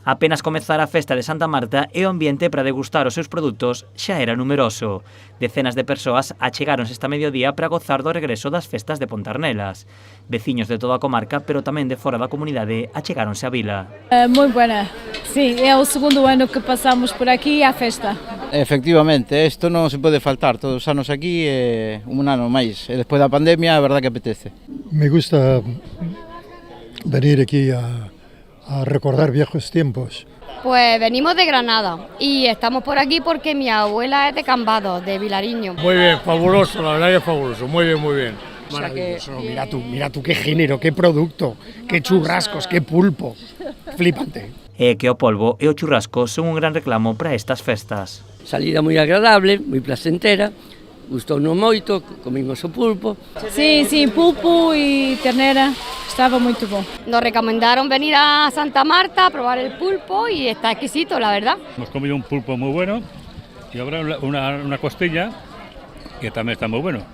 Apenas comezara a festa de Santa Marta e o ambiente para degustar os seus produtos xa era numeroso. Decenas de persoas achegáronse esta mediodía para gozar do regreso das festas de Pontarnelas. Veciños de toda a comarca, pero tamén de fora da comunidade, achegáronse á vila. Moi buena, sí, é o segundo ano que pasamos por aquí á festa. Efectivamente, isto non se pode faltar, todos os anos aquí, un ano máis, e despois da pandemia, a verdad que apetece. Me gusta venir aquí a recordar viejos tiempos. Pues venimos de Granada y estamos por aquí porque mi abuela es de Cambados, de Vilariño. Muy bien, fabuloso, la verdad que es fabuloso, muy bien, muy bien. Maravilloso, mira tú qué género, qué producto, qué churrascos, qué pulpo, flipante. É que o polvo e o churrasco son un gran reclamo para estas festas. Salida moi agradable, moi placentera, gustounos moito, comimos o pulpo. Sí, pulpo e ternera, estaba moito bom. Nos recomendaron venir a Santa Marta a probar el pulpo y está exquisito, la verdad. Hemos comido un pulpo muy bueno y ahora una costilla que también está muy bueno,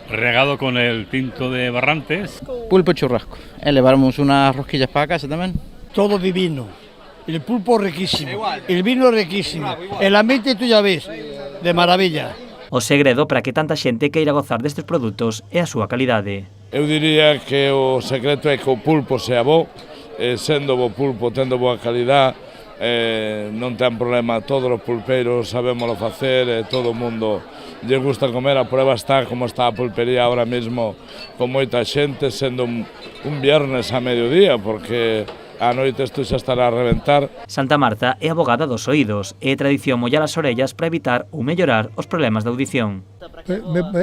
regado con el tinto de Barrantes. Pulpo e churrasco, levamos unas rosquillas para casa tamén. Todo divino, el pulpo riquísimo, el vino riquísimo, el ambiente tú ya ves, de maravilla. O segredo para que tanta xente queira gozar destes produtos é a súa calidade. Eu diría que o secreto é que o pulpo sea bo, sendo bo pulpo, tendo boa calidad, non ten problema, todos os pulpeiros sabémoslo facer, todo o mundo lle gusta comer, a prueba está como está a pulpería ahora mesmo, con moita xente, sendo un viernes a mediodía, porque a noite isto xa estará a reventar. Santa Marta é abogada dos oídos e é tradición mollar as orellas para evitar ou mellorar os problemas de audición.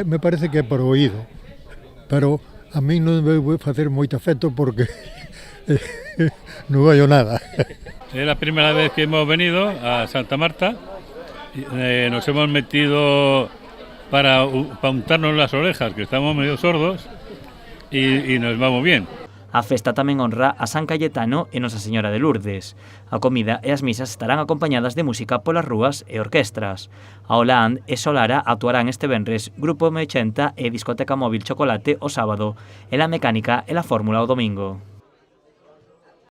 Me parece que é por oído, pero a mí non me vai facer moito efecto porque non oio nada. Es la primera vez que hemos venido a Santa Marta, nos hemos metido para untarnos las orejas, que estamos medio sordos, y nos vamos bien. A festa tamén honra a San Cayetano e Nosa Señora de Lourdes. A comida e as misas estarán acompañadas de música polas rúas e orquestras. A Holand e Solara actuarán este venres, Grupo M80 e Discoteca Móvil Chocolate o sábado, e La Mecánica e La Fórmula o domingo.